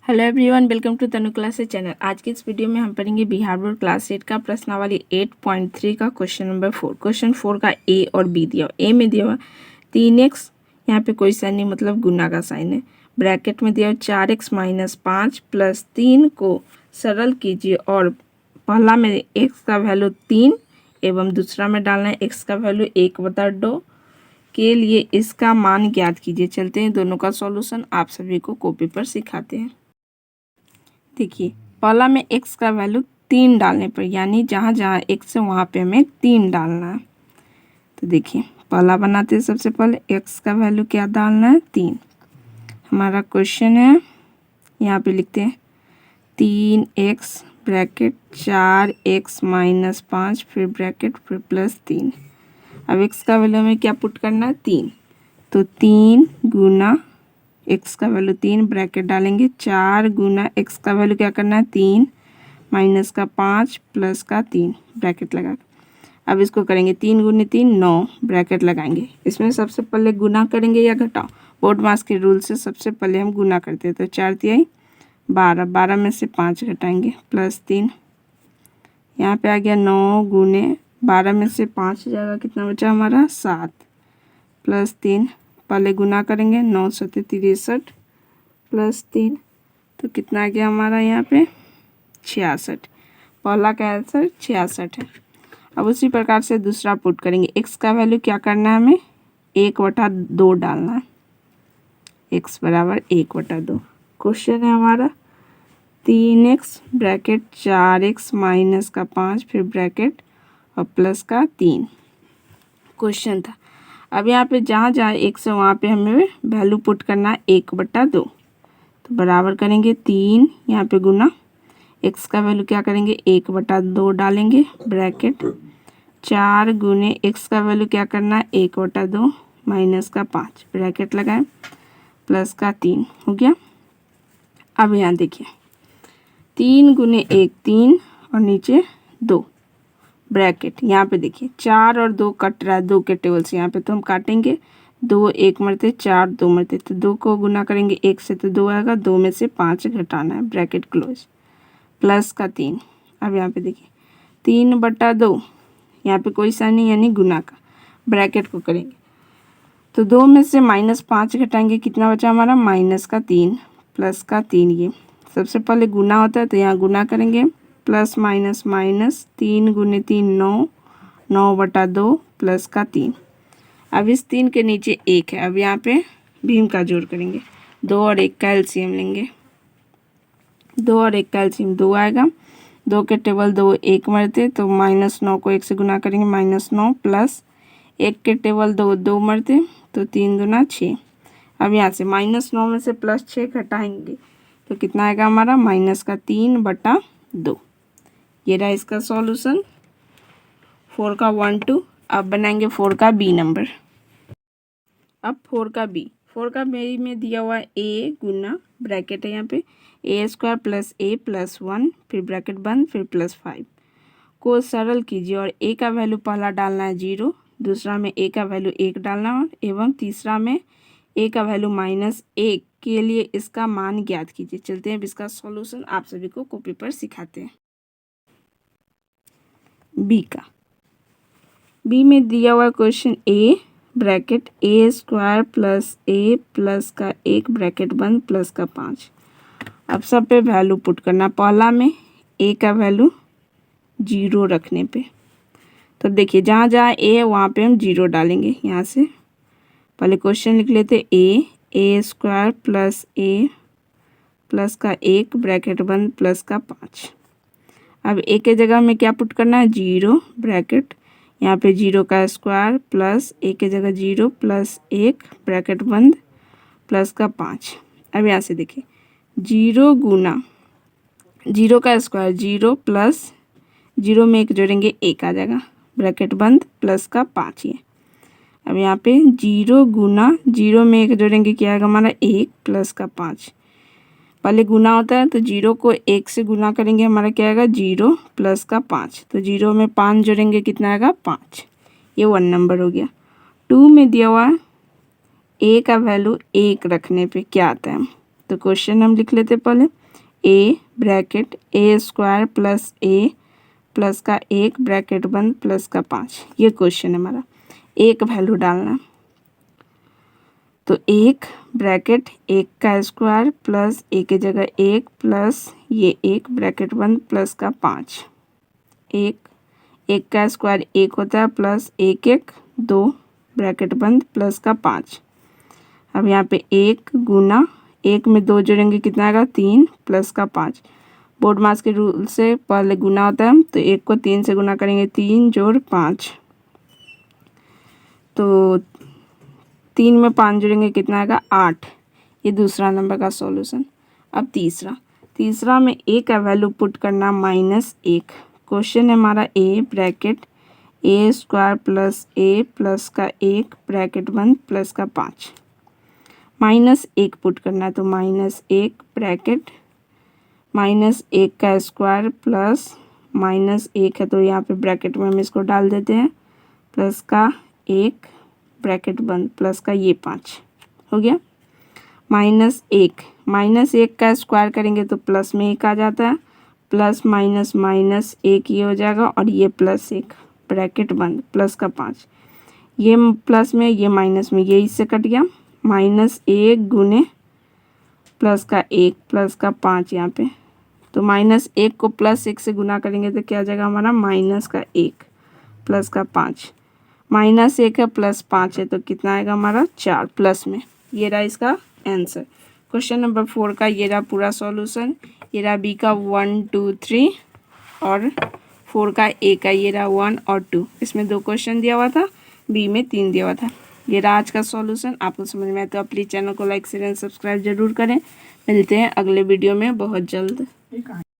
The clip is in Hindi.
Hello everyone, welcome to Tanu classes channel. आज की इस वीडियो में हम पढ़ेंगे बिहार बोर्ड क्लास 8 का प्रश्नावली 8.3 का क्वेश्चन नंबर 4। क्वेश्चन 4 का ए और बी दिया हुआ। ए में दिया हुआ 3x, यहाँ पे कोई साइन नहीं मतलब गुना का साइन है। ब्रैकेट में दिया हुआ 4x - 5 + 3 को सरल कीजिए और पहला में x का वैल्यू 3 एवं दूसरा में डालना है x का वैल्यू 1/2 के लिए इसका मान ज्ञात कीजिए। चलते हैं दोनों का सॉल्यूशन आप सभी को कॉपी पर सिखाते हैं। देखिए, पहला में x का वैल्यू 3 डालने पर, यानी जहाँ जहाँ x है वहाँ पे हमें 3 डालना है। तो देखिए, पहला बनाते हैं। सबसे पहले x का वैल्यू क्या डालना है, 3। हमारा क्वेश्चन है, यहाँ पे लिखते हैं 3x ब्रैकेट 4x - 5 फिर ब्रैकेट फिर +3। अब x का वैल्यू हमें क्या पुट करना है, 3। तो 3 गुना x का वैल्यू 3 ब्रैकेट डालेंगे, 4 गुना x का वैल्यू क्या करना है, 3 माइनस का 5 प्लस का 3 ब्रैकेट लगा। अब इसको करेंगे 3 गुने 3 9 ब्रैकेट लगाएंगे। इसमें सबसे पहले गुना करेंगे या घटाओ, बोर्ड मास के रूल से सबसे पहले हम गुना करते हैं। तो 4 तिहाई 12, 12 में से 5 घटाएंगे +3। यहाँ पे आ गया 9 गुने 12 में से 5 जाएगा, कितना बचा हमारा 7 +3। पहले गुना करेंगे, 9 7 63 +3, तो कितना आ गया हमारा यहाँ पे 66। पहला का आंसर 66 है। अब उसी प्रकार से दूसरा पुट करेंगे। x का वैल्यू क्या करना है, हमें 1/2 डालना है। x बराबर 1/2। क्वेश्चन है हमारा 3x ब्रैकेट 4x माइनस का 5 फिर ब्रैकेट और प्लस का 3 क्वेश्चन था। अब यहाँ पे जहाँ जहाँ x है वहाँ पे हमें वैल्यू पुट करना है 1/2। तो बराबर करेंगे 3, यहाँ पे गुना x का वैल्यू क्या करेंगे 1/2 डालेंगे, ब्रैकेट 4 गुने x का वैल्यू क्या करना है 1/2 माइनस का 5 ब्रैकेट लगाएं प्लस का 3 हो गया। अब यहाँ देखिए 3 गुने 1 3 और नीचे 2 ब्रैकेट। यहाँ पे देखिए 4 और 2 कट रहा है 2 के टेबल से, यहाँ पे तो हम काटेंगे 2 1 मरते 4 2 मरते, तो 2 को गुना करेंगे 1 से तो 2 आएगा, 2 में से 5 घटाना है, ब्रैकेट क्लोज प्लस का 3। अब यहाँ पे देखिए 3/2, यहाँ पे कोई साइन नहीं यानी गुना का, ब्रैकेट को करेंगे तो 2 में से -5 घटाएंगे, कितना बचा हमारा -3 प्लस का 3। ये सबसे पहले गुना होता है तो यहाँ गुना करेंगे, प्लस माइनस माइनस 3 गुने 3 9 9/2 प्लस का 3। अब इस 3 के नीचे 1 है, अब यहाँ पे भीम का जोड़ करेंगे, 2 और 1 का एलसीएम लेंगे, 2 और 1 का एलसीएम 2 आएगा, 2 के टेबल 2 1 मरते तो -9 को 1 से गुना करेंगे -9 प्लस 1 के टेबल 2 2 मरते तो 3 दूना 6। अब यहाँ से -9 में से +6 घटाएंगे तो कितना आएगा हमारा -3/2। ये रहा इसका सॉल्यूशन 4 का 1 2। अब बनाएंगे 4 का बी नंबर। अब 4 का बी में दिया हुआ है a गुना ब्रैकेट है यहाँ पे a² + a + 1 फिर ब्रैकेट बंद फिर +5 को सरल कीजिए और a का वैल्यू पहला डालना है 0, दूसरा में a का वैल्यू 1 डालना है एवं तीसरा में a का वैल्यू -1 के लिए इसका मान ज्ञात कीजिए। चलते हैं अब इसका सॉल्यूशन आप सभी को कॉपी पर सिखाते हैं। बी में दिया हुआ question a bracket a² + a plus का 1 ब्रैकेट बंद प्लस का 5। अब सब पे वैल्यू पुट करना, पहला में a का वैल्यू 0 रखने पे, तो देखिए जहाँ जहाँ a है वहाँ पे हम 0 डालेंगे। यहाँ से पहले क्वेश्चन लिख लेते a² + a प्लस का 1 ब्रैकेट बंद प्लस का 5। अब a के जगह में क्या पुट करना है 0 ब्रैकेट, यहाँ पे 0 का स्क्वायर प्लस a के जगह 0 प्लस 1 ब्रैकेट बंद प्लस का 5। अब यहाँ से देखिए 0 गुना 0 का स्क्वायर 0 प्लस 0 में 1 जोड़ेंगे 1 आ जाएगा, ब्रैकेट बंद प्लस का 5 ये। अब यहाँ पे 0 गुना 0 में 1 जोड़ेंगे क्या आएगा हमारा 1 प्लस का 5। पहले गुना होता है तो 0 को 1 से गुना करेंगे, हमारा क्या आएगा 0 प्लस का 5, तो 0 में 5 जोड़ेंगे कितना आएगा 5। ये 1 नंबर हो गया। 2 में दिया हुआ a का वैल्यू 1 रखने पे क्या आता है, तो क्वेश्चन हम लिख लेते पहले A bracket A square plus A plus का 1 ब्रैकेट बंद प्लस का 5। ये क्वेश्चन है हमारा, एक वैल्यू डालना है। तो 1 ब्रैकेट 1 का स्क्वायर प्लस ए की जगह 1 प्लस ये 1 ब्रैकेट बंद प्लस का 5। 1 का स्क्वायर 1 होता है प्लस 1 1 2 ब्रैकेट बंद प्लस का 5। अब यहाँ पे 1 गुना 1 में 2 जोड़ेंगे कितना आएगा 3 प्लस का 5। बोर्ड मास के रूल से पहले गुना होता है, तो 1 को 3 से गुना करेंगे 3 जोड़ 5, तो 3 में 5 जोड़ेंगे कितना आएगा 8। ये दूसरा नंबर का सॉल्यूशन। अब तीसरा में ए का वैल्यू पुट करना -1। क्वेश्चन है हमारा A bracket A square plus A plus का 1 ब्रैकेट बंद प्लस का 5। -1 पुट करना है, तो -1 ब्रैकेट -1 का स्क्वायर प्लस -1 है तो यहाँ पे ब्रैकेट में हम इसको डाल देते हैं प्लस का 1 ब्रैकेट बंद प्लस का ये 5 हो गया। -1 का स्क्वायर करेंगे तो प्लस में 1 आ जाता है, प्लस माइनस माइनस 1 ये हो जाएगा और ये +1 ब्रैकेट बंद प्लस का 5। ये प्लस में ये माइनस में ये इससे कट गया, -1 गुने प्लस का 1 प्लस का 5 यहाँ पे, तो -1 को +1 से गुना करेंगे तो क्या आ जाएगा हमारा -1 प्लस का 5। -1 है प्लस 5 है तो कितना आएगा हमारा 4 प्लस में। ये रहा इसका आंसर। क्वेश्चन नंबर 4 का ये रहा पूरा सॉल्यूशन। ये रहा बी का 1 2 3 और 4 का ए का ये रहा 1 और 2। इसमें 2 क्वेश्चन दिया हुआ था, बी में 3 दिया हुआ था। ये रहा आज का सॉल्यूशन। आपको समझ में आए तो प्लीज़ चैनल को लाइक शेयर एंड सब्सक्राइब जरूर करें। मिलते हैं अगले वीडियो में बहुत जल्द।